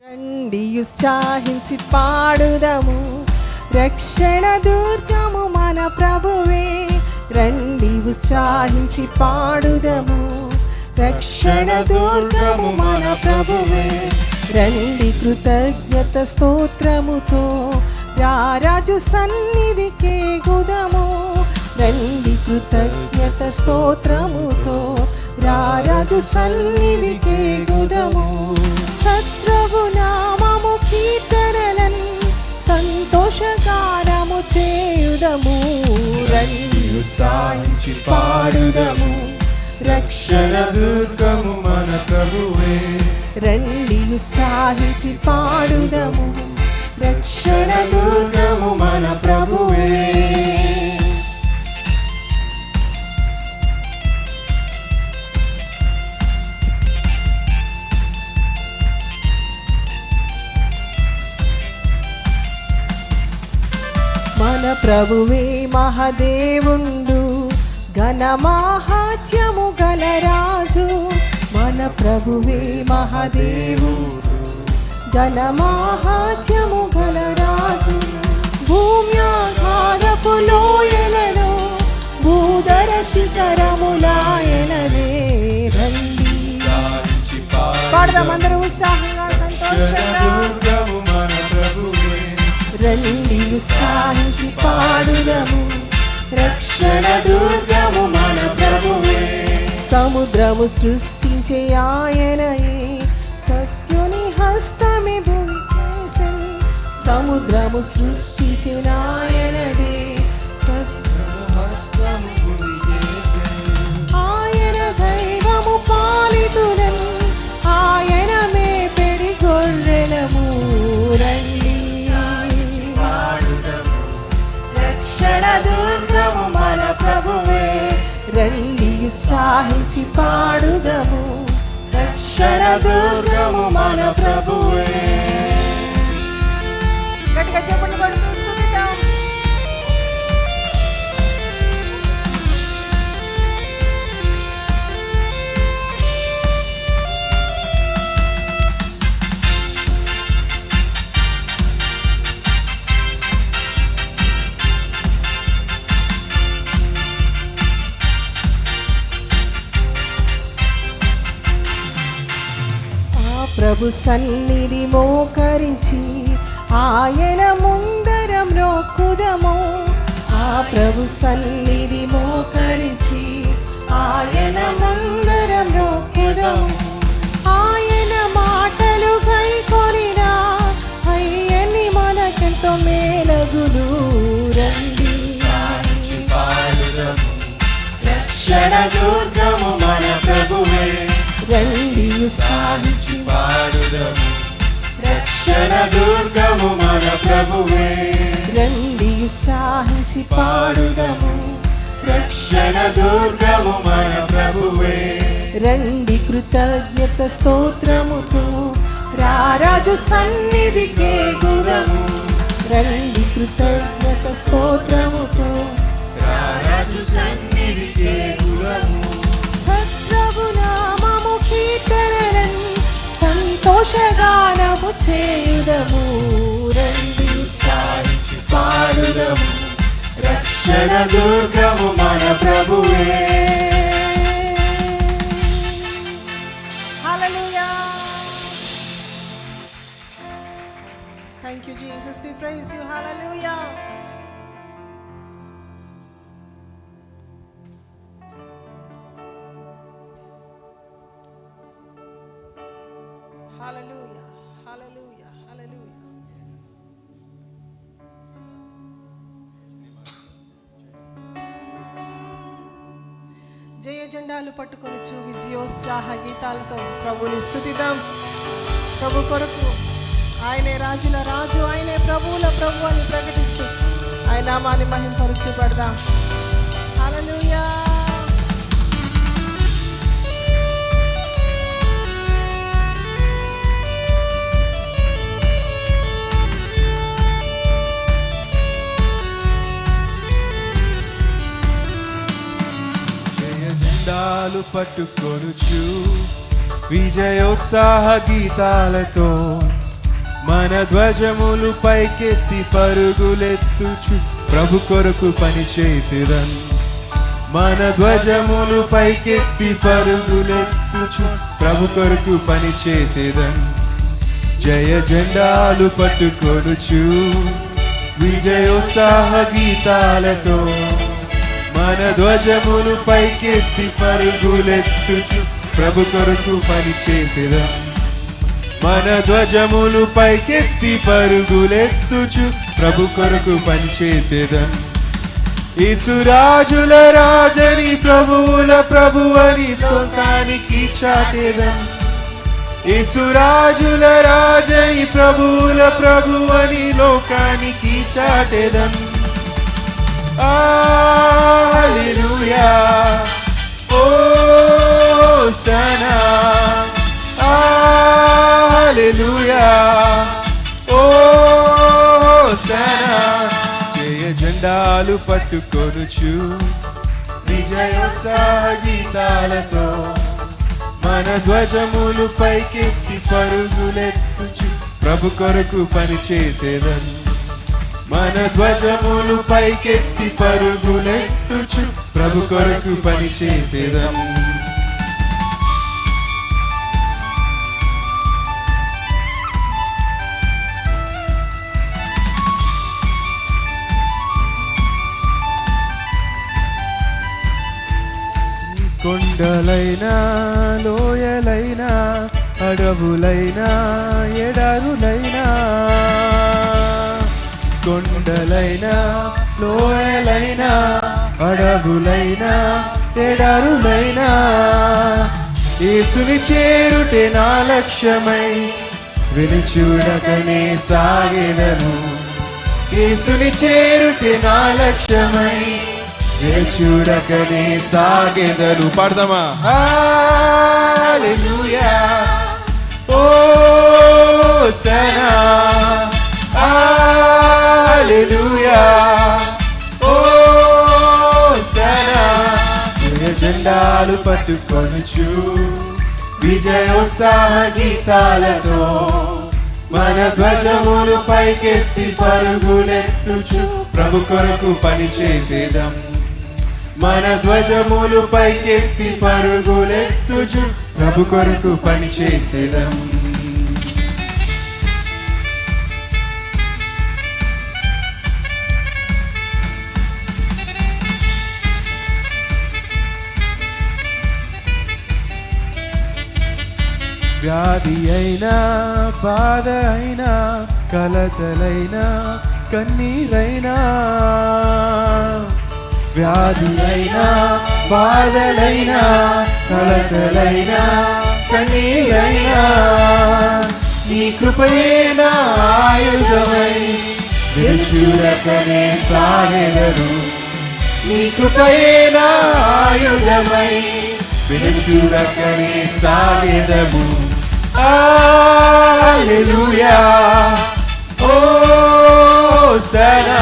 రండి ఉత్సాహించి పాడుదము, రక్షణ దుర్గము మన ప్రభువే. రండి ఉత్సాహించి పాడుదము, రక్షణ దుర్గము మన ప్రభువే. రండి కృతజ్ఞత స్తోత్రముతో రారాజు సన్నిధికే గుదము. రండి కృతజ్ఞత స్తోత్రముతో రారాజు సన్నిధికే గుదము. సత్ప్రభు నామము కీర్తనలన్ సంతోషగానము చేయుదము. రండి ఉత్సాహించి పాడుదము, రక్షణ దుర్గము మన ప్రభువే. రండి ఉత్సాహించి పాడుదము, రక్షణ దుర్గము మన ప్రభువే. మన ప్రభువే మహాదేవుండు, ఘనమాహాత్యము గలరాజు. మన ప్రభువే మహాదేవుడు, ఘనమాహాత్యము గలరాజు. భూమ్యాకారపు లోయలలో భూధర శిఖరములాయనవే. రండి పాడదాం అందరూ ఉత్సాహంగా సంతోషంగా. రండి ఉత్సాహించి పాడుదము, రక్షణ దుర్గము మన ప్రభువే. సముద్రము సృష్టించే ఆయనయే, సత్యుని హస్తమే భూమికేసెను. సముద్రము సృష్టించిన ఆయనదే, సత్యుని హస్తము భూమికేసెను. ఆయన దైవము పాలితులను, ఆయన మేపెడి గొర్రెలము. రండి రక్షణ దుర్గము మన ప్రభువే. రండి ఉత్సాహించి పాడుదము, రక్షణ దుర్గము మన ప్రభువే. గట్టిగా చెప్పండి, పడుతూ స్తుతిద్దాం. ప్రభు సన్నిధి మోకరించి ఆయన ముందరం రోక్కుదము. ఆ ప్రభు సన్నిధి మోకరించి ఆయన ముందరం రోక్కుదము. ఆయన మాటలు గైకొనినా అయ్యని మనకెంతో మేలగులు. రండి రక్షణ దుర్గము మన ప్రభువే. రండి ఉత్సాహించి పాడుదము, రక్షణ దుర్గము మన ప్రభువే. రండి ఉత్సాహించి పాడుదము, రక్షణ దుర్గము మన ప్రభువే. రండి కృతజ్ఞత స్తోత్రముతో రారాజు సన్నిధికే గుదము. రండి కృతజ్ఞత స్తోత్రముతో రారాజు సన్నిధికే గుదము. సత్ప్రభు నామము కీర్తనలన్ సంతోషగానము చేయుదము. రండి ఉత్సాహించి పాడుదము, రక్షణ దుర్గము మన ప్రభువే. హల్లెలూయా. Thank you Jesus, we praise you. Hallelujah. Hallelujah, hallelujah, hallelujah. జయ జెండాలు పట్టుకొనుచు విజయోత్సాహ గీతాలతో ప్రభుని స్తుతిద్దాం. ప్రభు కొరకు ఆయనే రాజుల రాజు, ఆయనే ప్రభువుల ప్రభు అని ప్రకటిస్తూ ఆయన నామాన్ని మహింపరుస్తూ పడదాం. హల్లెలూయా. జెండాలు పట్టుకొనుచు విజయోత్సాహ గీతాలతో మన ధ్వజములు పైకెత్తి పరుగులెత్తుచు ప్రభు కొరకు పని చేసేదం. మన ధ్వజములు పైకెత్తి పరుగులెత్తుచు ప్రభు కొరకు పని చేసేదం. జయ జెండాలు పట్టుకొనుచు విజయోత్సాహ గీతాలతో మన ధ్వజములు పైకెత్తి పరుగులెత్తుచు ప్రభు కొరకు పని చేసేదం. మన ధ్వజములు పైకెత్తి పరుగులెత్తుచు ప్రభు కొరకు పని చేసేదం. యేసురాజుల రాజని ప్రభువుల ప్రభువని లోకానికి చాటేదం. యేసురాజుల రాజని ప్రభువుల ప్రభువని లోకానికి చాటేదం. హల్లెలూయా హోసన్నా హల్లెలూయా హోసన్నా. జయ జెండాలు పట్టుకొనుచు విజయోత్సాహ గీతాలతో మన ధ్వజములు పైకెత్తి పరుగులెత్తుచు ప్రభు కొరకు పని చేసేదం. మన ధ్వజములు పైకెత్తి పరుగులెత్తుచు ప్రభు కొరకు పని చేసేదం. కొండలైనా లోయలైనా అడవులైనా ఎడారులైనా కొండలైనా లోయలైనా అడవులైనా ఎడారులైనా యేసుని చేరుటే నా లక్ష్యమై వెనుచూడకనే సాగెదను. యేసుని చేరుటే నా లక్ష్యమై చూడకనే సాగెదను. పాడదామా? హల్లెలూయా హోసన్నా హల్లెలూయా హోసన్నా. జయ జెండాలు పట్టుకొనుచు విజయోత్సాహ గీతాలతో మన ధ్వజములు పైకెత్తి పరుగులెత్తుచు ప్రభు కొరకు పని చేసేదం. మన ధ్వజములు పైకెత్తి పరుగులెత్తుచు ప్రభు కొరకు పని చేసేదం. వ్యాధి అయినా బాధ అయినా కలతలైనా కన్నీరైనా వ్యాధి అయినా బాధలైనా కలతలైనా కన్నీరైనా నీ కృపయే నా ఆయుధమై చూడకనే సాగెదను. నీ కృపయే నా ఆయుధమై చూడకనే సాగెదము. హల్లెలూయా హోసన్నా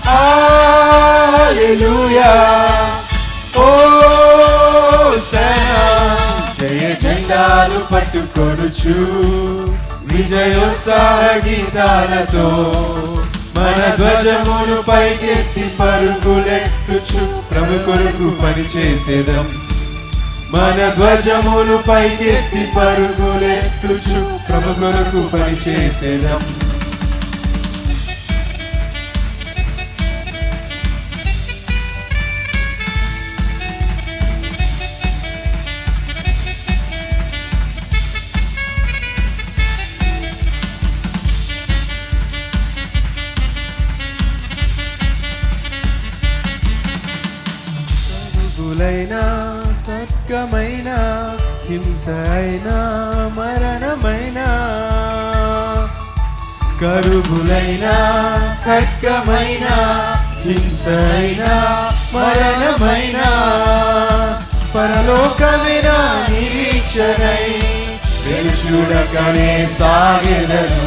హల్లెలూయా హోసన్నా. జయ జెండాలు పట్టుకొనుచు విజయోత్సాహ గీతాలతో మన ధ్వజములు పైకెత్తి పరుగులెత్తుచు ప్రభు కొరకు పని చేసేదం. మన ధ్వజములు పైకెత్తి పరుగులెత్తుచు ప్రభు కొరకు పని చేసేదం. కరువులైనా ఖడ్గమైన హింస అయినా మరణమైనా కరువులైనా ఖడ్గమైన హింస అయినా మరణమైనా పరలోకమైన నిరీక్షణై వెలుచూడకనే సాగెదను.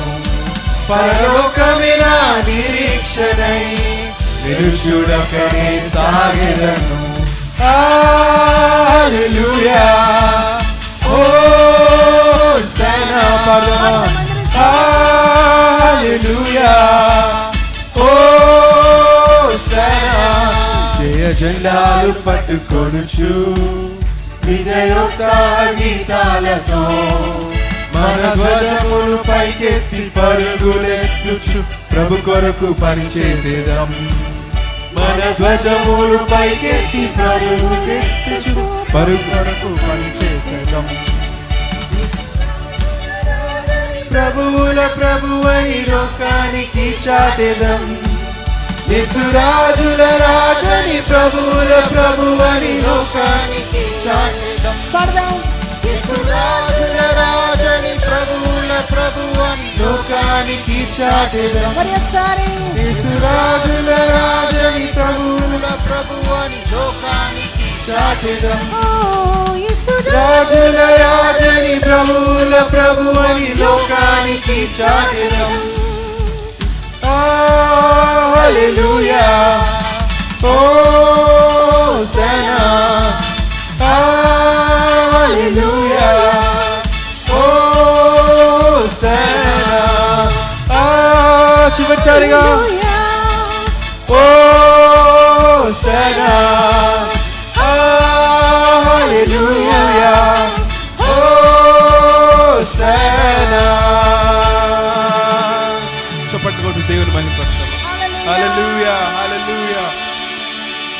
పరలోకమైన నిరీక్షణై వెలుచూడకనే సాగెదను. హల్లెలూయా హోసన్నా. జెండాలు పట్టుకొనుచు విజయోత్సాహ గీతాలతో మన ధ్వజములు పైకెత్తి పరుగులెత్తుచు ప్రభు కొరకు పనిచేసేదం. మన ధ్వజములు పైకెత్తి పరుగులెత్తుచు ప్రభు కొరకు పనిచేసేదం. ప్రభువుల ప్రభువని లోకానికి చాటెదం. యేసురాజుల రాజని ప్రభువుల ప్రభువని లోకానికి చాటెదం. యేసురాజుల రాజని ప్రభువుల ప్రభువని లోకానికి చాటెదం. యేసురాజుల రాజని ప్రభువుల ప్రభువని లోకానికి చాటెదం. రాజుల రాజని ప్రభువుల ప్రభువని లోకానికి చాటెదం. హల్లెలూయా హోసన్నా హల్లెలూయా హోసన్నా. చివరిసారిగా హోసన్నా హల్లెలూయా హోసన్నా. చప్పట్లు కొట్టు దేవుని మహిమపరచాలి. హల్లెలూయా హల్లెలూయా.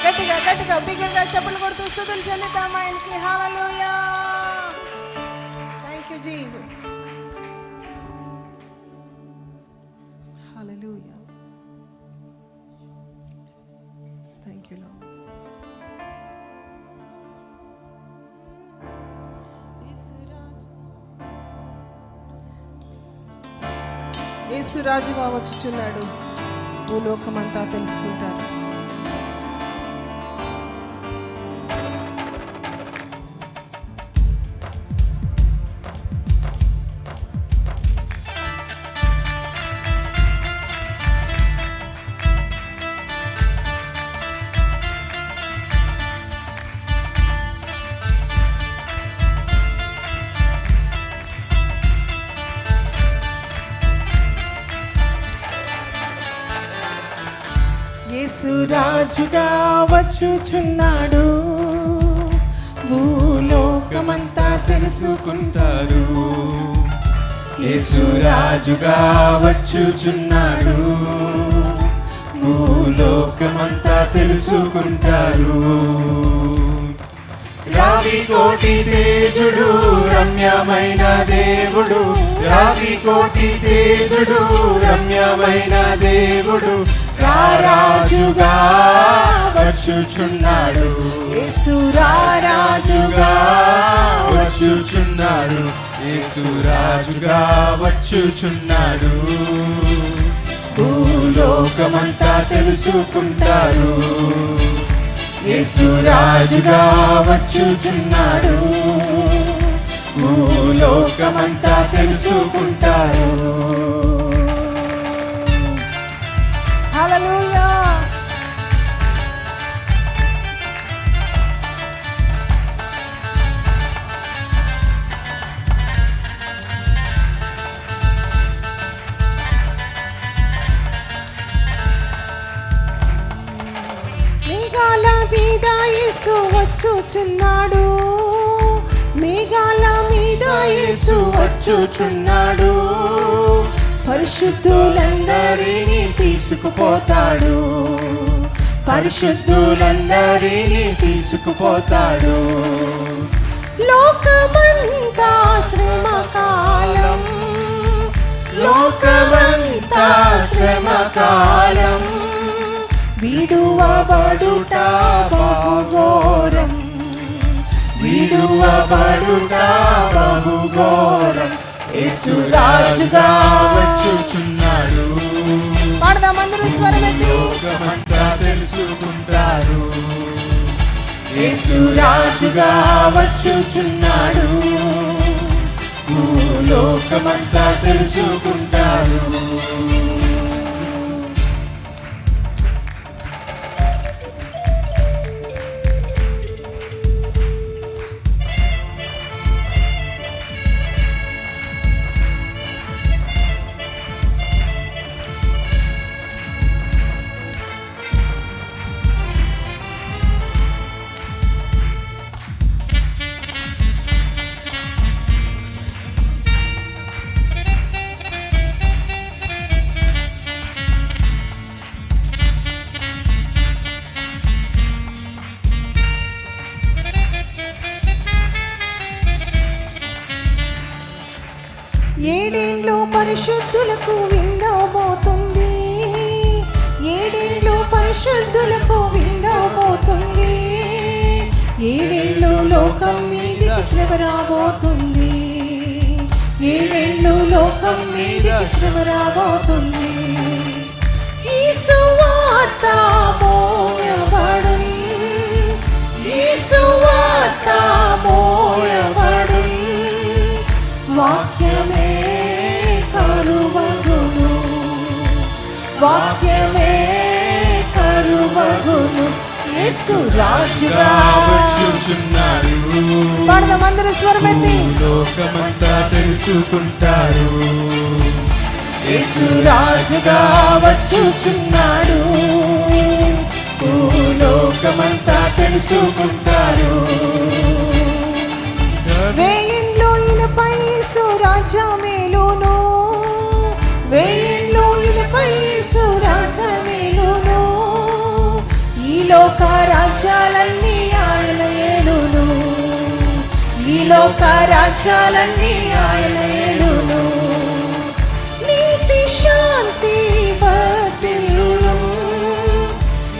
గట్టిగా గట్టిగా బిగ్గరగా చప్పట్లు కొడుతూ స్తుతులు చెల్లిద్దాం ఆయనకి. హల్లెలూయా. Thank you Jesus. హల్లెలూయా. Thank you Lord. యేసు రాజుగా వచ్చుచున్నాడు, భూలోకమంతా తెలుసుకుంటారు. యేసు రాజుగా వచ్చుచున్నాడు, భూలోకమంతా తెలుసుకుంటారు. యేసు రాజుగా వచ్చుచున్నాడు, భూలోకమంతా తెలుసుకుంటారు. రావి కోటి తేజుడు రమ్యమైన దేవుడు, రావి కోటి తేజుడు రమ్యమైన దేవుడు రారాజుగా వచ్చుచున్నాడు. యేసు రారాజుగా వచ్చుచున్నాడు. యేసు రాజుగా వచ్చుచున్నాడు, భూలోకమంతా తెలుసుకుంటారు. యేసు రాజుగా వచ్చుచున్నాడు, భూలోకమంతా తెలుసుకుంటారు. హల్లెలూయా. మేఘాల మీద యేసు వచ్చుచున్నాడు, మేఘాల మీద యేసు వచ్చుచున్నాడు. పరిశుద్ధులందరినీ తీసుకుపోతాడు, పరిశుద్ధులందరినీ తీసుకుపోతాడు. లోకమంతా శ్రమకాలం, లోకమంతా శ్రమకాలం, విడువబడుట బహుఘోరం, విడువబడుట బహుఘోరం. యేసు రాజుగా వచ్చుచున్నాడు, పాడదామందరూ స్వరమెత్తి. లోకమంతా తెలుసుకుంటారు. యేసు రాజుగా వచ్చుచున్నాడు, భూలోకమంతా తెలుసుకుంటారు. ఏడేండ్లు పరిశుద్ధులకు విందవబోతుంది, ఏడేండ్లు పరిశుద్ధులకు విందవబోతుంది, ఏడేండ్లు లోకం మీదికి శ్రమ రాబోతుంది, ఏడేండ్లు లోకం మీదికి శ్రమ రాబోతుంది. ఈ సువార్త మోయబడును, ఈ సువార్త మోయబడును, వాక్యమే కరువగును, వాక్యమే కరువగును. యేసు రాజుగా వచ్చుచున్నాడు, పాడదామందరూ స్వరమెత్తి. లోకమంతా తెలుసుకుంటారు, యేసు రాజుగా వచ్చుచున్నాడు, లోకమంతా తెలుసుకుంటారు. వేయిండ్లు ఇలపై యేసు రాజ్యమేలును, వేయిండ్లు ఇలపై యేసు రాజ్యమేలును, ఈ లోక రాజ్యాలన్నీ ఆయన ఏలును, ఈ లోక రాజ్యాలన్నీ ఆయన ఏలును. నీతి శాంతి వర్ధిల్లును,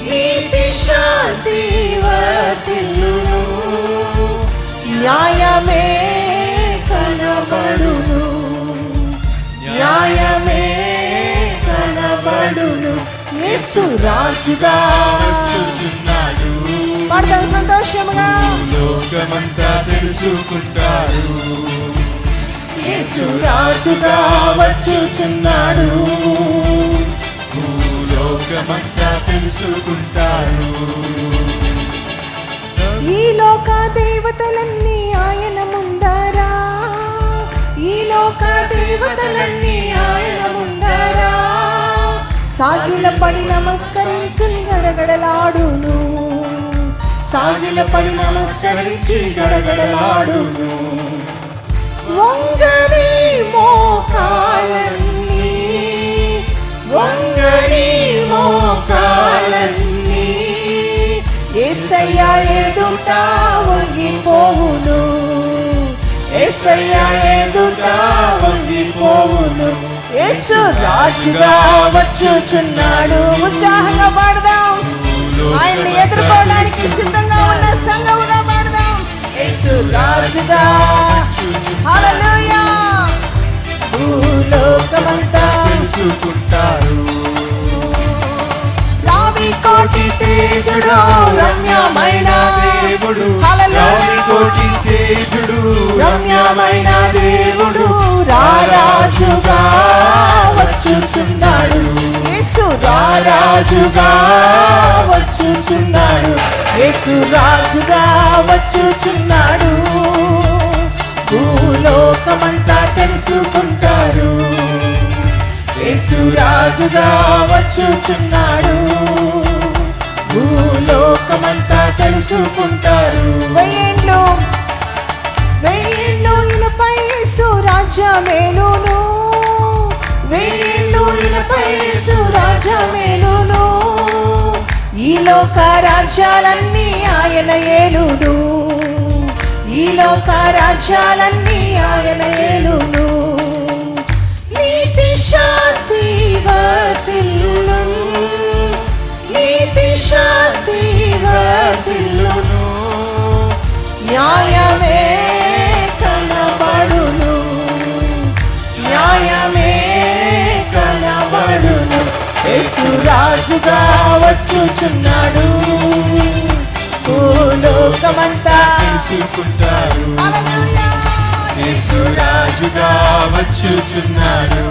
నీతి శాంతి వర్ధిల్లును, న్యాయమే కనబడును, న్యాయమే కనబడును. యేసు రాజుగా వచ్చుచున్నాడు, పాడతాం సంతోషముగా. లోకమంతా తెలుసుకుంటారు, యేసు రాజుగా వచ్చుచున్నాడు, లోకమంతా తెలుసుకుంటారు. ఈ లోక దేవతలన్నీ ఆయన ముందరా, ఈ లోక దేవతలన్నీ ఆయన ముందరా, సాగిల పడి నమస్కరించి గడగడలాడును, సాగిల పడి నమస్కరించి గడగడలాడును. వంగని మోకాళ్ళన్నీ, వంగని మోకాళ్ళన్నీ, యేసయ్యా ఎదుట వంగిపోవును, యేసయ్యా ఎదుట వంగిపోవును. యేసు రాజుగా వచ్చుచున్నాడు. ఉత్సాహంగా పాడదాం, ఆయన్ని ఎదుర్కోవడానికి సిద్ధంగా ఉన్న సంఘముగా పాడదాం. యేసు రాజుగా, హల్లెలూయా. భూలోకమంతా తెలుసుకుంటారు, రావి కోటి తేజుడు రమ్యమైన దేవుడు, హల్లెలూయా. కోటి తేజుడు, రమ్యమైన దేవుడు రారాజుగా వచ్చుచున్నాడు, యేసు రారాజుగా వచ్చుచున్నాడు, యేసు రాజుగా వచ్చుచున్నాడు, భూలోకమంతా తెలుసుకుంటారు, యేసు రాజుగా వచ్చుచున్నాడు, భూలోకమంతా తెలుసుకుంటారు. వెయ్యేండ్లు, వెయ్యేండ్లు ఇలపై యేసు రాజ్యమేలును, వెయ్యేండ్లు ఇలపై యేసు రాజ్యమేలును, ఈ లోక రాజ్యాలన్నీ ఆయన ఏలును, ఈ లోక రాజ్యాలన్నీ ఆయన ఏలును. నీతి శాంతి వర్ధిల్లును, నీతి శాంతి వర్ధిల్లును, న్యాయమే కనబడును, న్యాయమే కనబడును. యేసు రాజుగా వచ్చుచున్నాడు, భూలోకమంతా తెలుసుకుంటారు, హల్లెలూయా. యేసు రాజుగా వచ్చుచున్నాడు,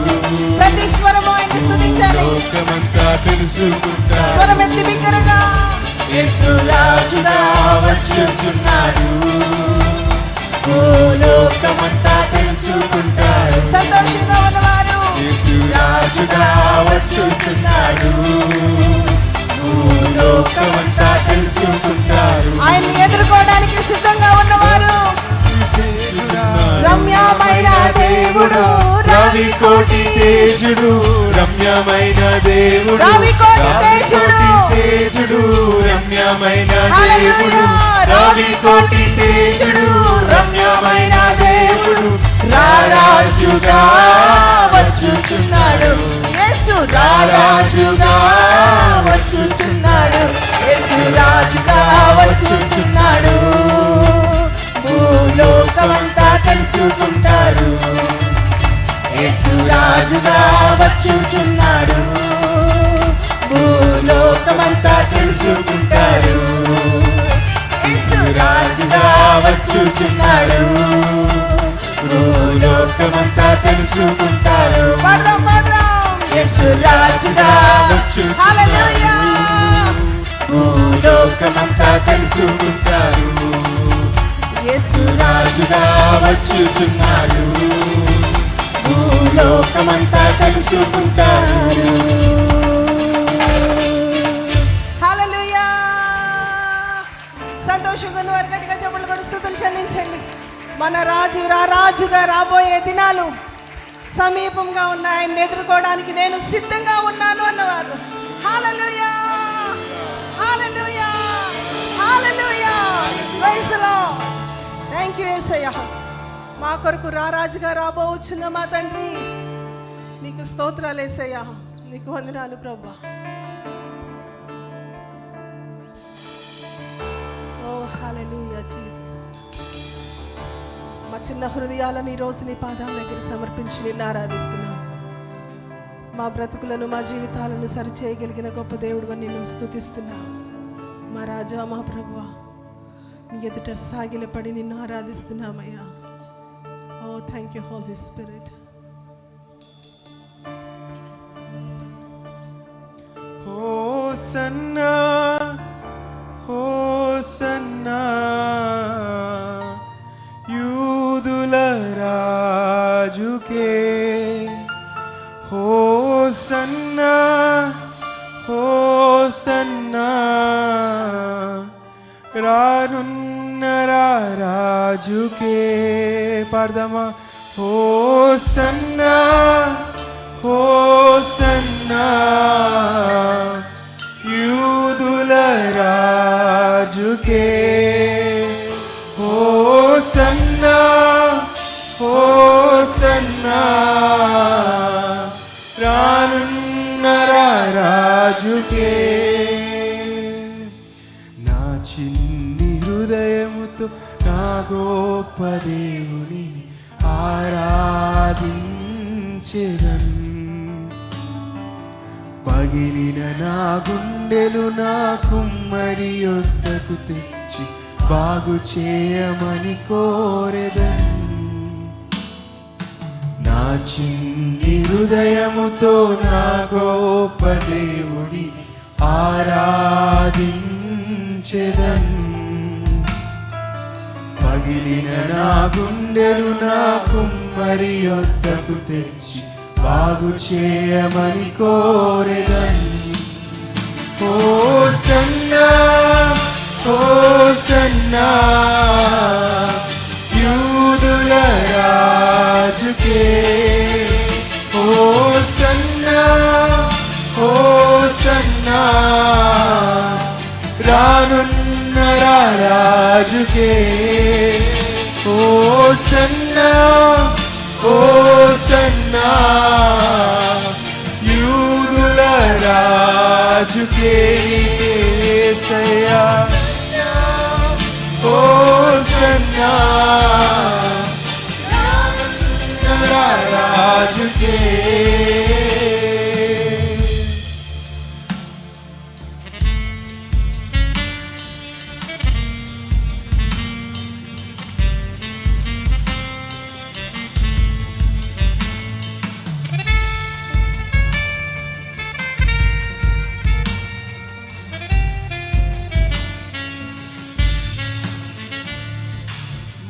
ప్రతి స్వరము ఆయన స్తుతించాలి. లోకమంతా తెలుసుకుంటారు, స్వరమెత్తి బిగ్గరగా. యేసు రాజుగా వచ్చుచున్నాడు, భూలోకమంతా తెలుసుకుంటారు, సంతోషంగా ఉన్నవారు యేసు రాజుగా వచ్చుచున్నాడు, లోకమంతా తెలుసుకుంటారు. ఆయన్ని ఎదుర్కోవడానికి సిద్ధంగా ఉన్నవారు రమ్యమైన దేవుడు, రవి కోటి తేజుడు, రమ్యమైన దేవుడు, రవి కోటి తేజుడు, తేజుడు, రమ్యమైన దేవుడు, హల్లెలూయా. రవి కోటి తేజుడు, రమ్యమైన దేవుడు, రారాజుగా రాజుగా వచ్చుచున్నాడు, యేసు రాజుగా వచ్చుచున్నాడు. భూలోకమంతా తెలుసుకుంటారు, యేసు రాజుగా వచ్చుచున్నాడు. భూలోకమంతా తెలుసుకుంటారు, యేసు రాజుగా వచ్చుచున్నాడు. భూలోకమంతా తెలుసుకుంటారు. పాడదాం పాడదాం, యేసు రాజుగా హల్లెలూయా. భూలోకమంతా తెలుసుకుంటారు, యేసు రాజుగా వచ్చుచున్నాడు. భూలోకమంతా తెలుసుకుంటారు. హల్లెలూయా. సంతోషంగా వారు గట్టిగా చప్పట్లు కొడుతూ స్తుతులు చెల్లించండి. మన రాజుగా రాబోయే దినాలు సమీపంగా ఉన్న ఆయన్ని ఎదుర్కోవడానికి నేను సిద్ధంగా ఉన్నాను అన్నవారు. హల్లెలూయా, హల్లెలూయా, హల్లెలూయా. Praise the Lord. థాంక్యూ యేసయ్యా. మా కొరకు రాజుగా రాబోచున్న మా తండ్రి, నీకు స్తోత్రాలు యేసయ్యా, నీకు వందనాలు ప్రభువా. ఓ హల్లెలూయా జీసస్. మా చిన్న హృదయాలను ఈరోజు నీ పాదాల దగ్గర సమర్పించి నిన్ను ఆరాధిస్తున్నాం. మా బ్రతుకులను మా జీవితాలను సరిచేయగలిగిన గొప్ప దేవుడు అని నిన్ను స్తుతిస్తున్నాం. మా రాజా మా ప్రభువా, నీ ఎదుట సాగిలపడి నిన్ను ఆరాధిస్తున్నామయ్యా. ఓ థ్యాంక్ యూ హోలీ స్పిరిట్. హోసన్నా హోసన్నా యూదుల రాజుకే, హోసన్నా హోసన్నా రానున్న రాజుకే. పాడదామా, హోసన్నా హోసన్నా యూదుల రాజుకే, హోసన్నా హోసన్నా రానున్న రాజుకే. నా చిన్ని హృదయముతో నా గొప్ప దేవుని ఆరాధించెదన్. పగిలిన నా గుండెలు నా కుమ్మరి యొద్దకు తెచ్చి బాగు చేయమని కోరెదన్. నా చిన్ని హృదయముతో నా గొప్ప దేవుని ఆరాధించెదన్. పగిలిన నా గుండెలు నా కుమ్మరి యొద్దకు తెచ్చి బాగు చేయమని కోరెదన్. హోసన్నా హోసన్నా యూదుల రాజుకే, హోసన్నా హోసన్నా రానున్న రాజుకే, హోసన్నా హోసన్నా యూదుల రాజుకే. యేసయ్యా హోసన్నా రాజుకే.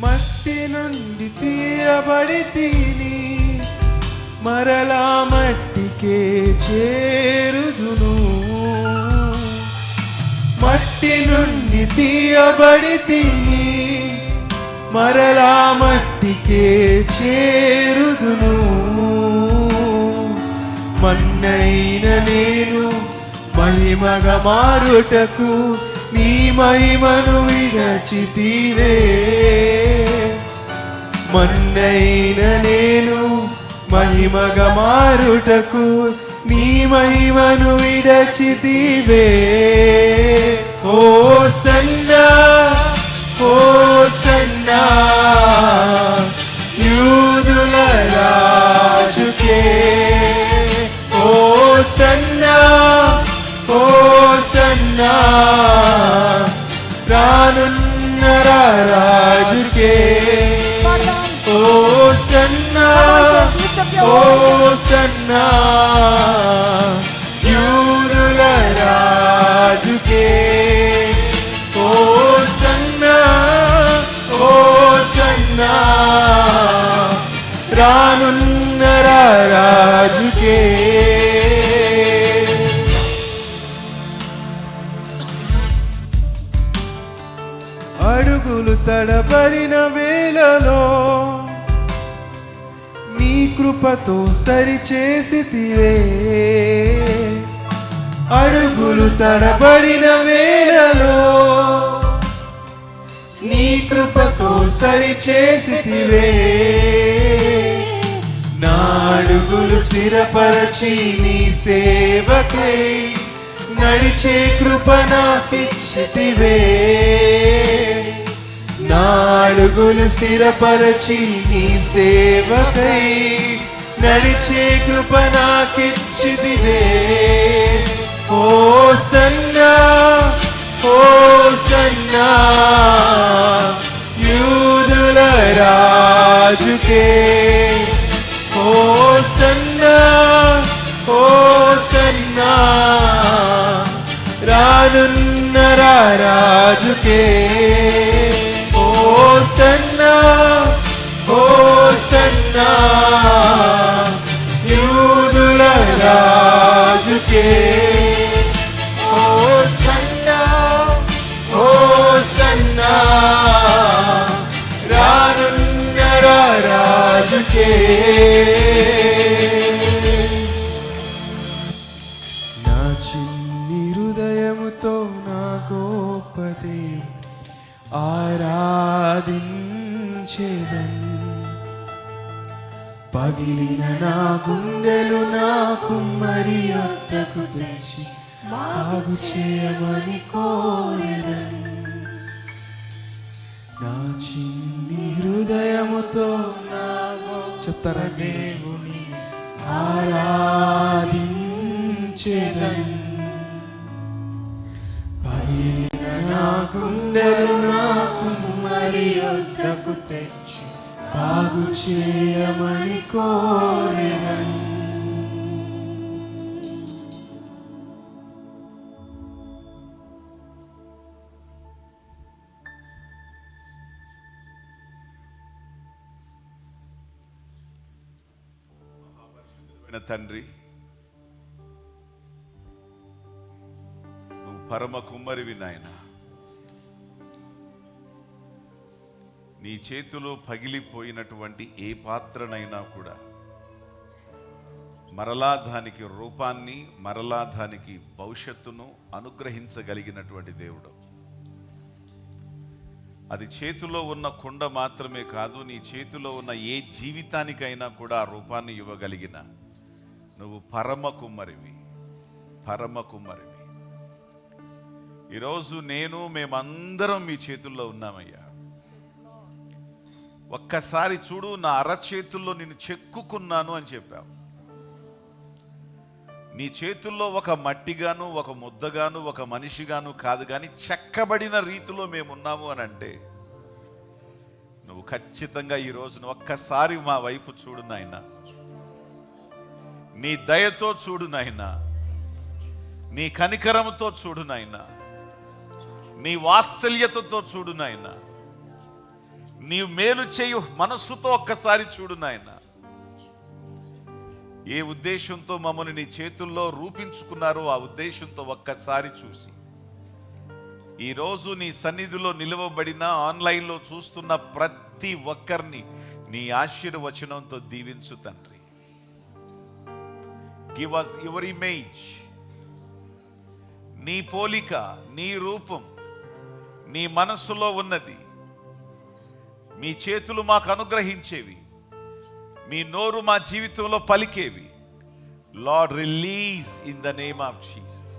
మట్టి నుండి తీయబడి తిని మరలా మట్టికే చేరుదును. మట్టి నుండి తీయబడి తిని మరలా మట్టికే చేరుదును. మన్నైన నేను మహిమగా మారుటకు నీ మహిమను విడచితివే. మన్నైన నేను మహిమగా మారుటకు నీ మహిమను విడచితివే. ఓ సన్నా ఓ సన్నా యూదుల రాజుకే. ఓ సన్నా ఓ సన్నా రానున్న రాజుకే. ఓ సన్నా ఓ సన్నా యూదుల రాజుకే. ఓ సన్నా ఓ సన్నా రానున్న రాజుకే. అడుగులు తడబడిన వేళలో నీ కృపతో సరిచేసితివే. అడుగులు తడబడిన వేళలో నీ కృపతో సరిచేసితివే. నా అడుగులు స్థిరపరచి నీ సేవకై నడిచే కృప నాకిచ్చితివే. నా అడుగులు స్థిరపరచి నీ సేవకై నడిచే కృప నాకిచ్చితివే. ఓ సన్నా ఓ సన్నా యూదుల రాజుకే. ఓ సన్నా ఓ సన్నా రానున్న రాజుకే. ఓ సన్నా ఓ సన్నా యూదుల రాజుకే. ఓ సన్నా ఓ సన్నా రానున్న రాజుకే. నా చిన్ని హృదయముతో నా గోపదే ఆరాధించేదన్. పగిలిన నా గుండెలు నా కుమ్మరి వద్దకు తెచ్చి బాగు చేయమని కోరెదన్. నా చిన్ని హృదయముతో చెప్తారా దేవుని ఆరాధించేదన్. పగిలిన నా గుండెలు నా కుమ్మరి వద్దకు తెచ్చి బాగు చేయమని కోరెదన్. తండ్రి, నువ్వు పరమ కుమ్మరివి నాయన. నీ చేతిలో పగిలిపోయినటువంటి ఏ పాత్రనైనా కూడా మరలా దానికి రూపాన్ని, మరలా దానికి భవిష్యత్తును అనుగ్రహించగలిగినటువంటి దేవుడు. అది చేతిలో ఉన్న కుండ మాత్రమే కాదు, నీ చేతిలో ఉన్న ఏ జీవితానికైనా కూడా ఆ రూపాన్ని ఇవ్వగలిగిన నువ్వు పరమ కుమ్మరివి, పరమ కుమ్మరివి. ఈరోజు మేమందరం మీ చేతుల్లో ఉన్నామయ్యా. ఒక్కసారి చూడు, నా అరచేతుల్లో నిన్ను చెక్కుకున్నాను అని చెప్పావు. నీ చేతుల్లో ఒక మట్టిగాను, ఒక ముద్దగాను, ఒక మనిషిగాను కాదు, కానీ చెక్కబడిన రీతిలో మేమున్నాము అని అంటే నువ్వు ఖచ్చితంగా ఈ రోజున ఒక్కసారి మా వైపు చూడు నాయనా. నీ దయతో చూడు నాయనా, నీ కనికరముతో చూడు నాయనా, నీ వాత్సల్యతతో చూడు నాయనా, నీ మేలు చేయు మనస్సుతో ఒక్కసారి చూడు నాయనా. ఏ ఉద్దేశంతో మమ్మల్ని నీ చేతుల్లో రూపించుకున్నారో ఆ ఉద్దేశంతో ఒక్కసారి చూసి ఈరోజు నీ సన్నిధిలో నిలవబడిన, ఆన్లైన్లో చూస్తున్న ప్రతి ఒక్కరిని నీ ఆశీర్వచనంతో దీవించు తండ్రి. గివ్ us your image, నీ పోలిక, నీ రూపం, నీ మనస్సులో ఉన్నది మీ చేతులు మాకు అనుగ్రహించేవి, మీ నోరు మా జీవితంలో పలికేవి. Lord release in the name of Jesus.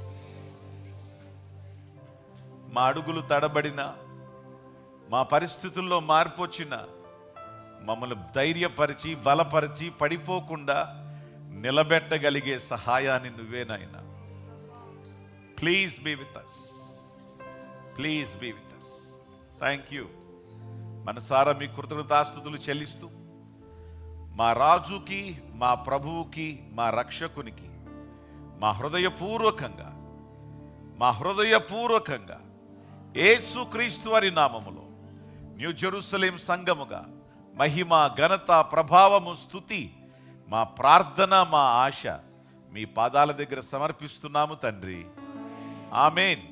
మా అడుగులు తడబడిన, మా పరిస్థితుల్లో మార్పు వచ్చిన, మమ్మల్ని ధైర్యపరిచి బలపరిచి పడిపోకుండా నిలబెట్టగలిగే సహాయాన్ని నువ్వే నాయనా. Please be with us, please be with us. Thank you. మనసారా మీ కృతజ్ఞతాస్తుతులు చెల్లిస్తూ మా రాజుకి, మా ప్రభువుకి, మా రక్షకునికి మా హృదయపూర్వకంగా యేసుక్రీస్తు వారి నామములో న్యూ జెరూసలేం సంఘముగా మహిమ, ఘనత, ప్రభావము, స్తుతి, మా ప్రార్థన, మా ఆశ మీ పాదాల దగ్గర సమర్పిస్తున్నాము తండ్రి. ఆమేన్.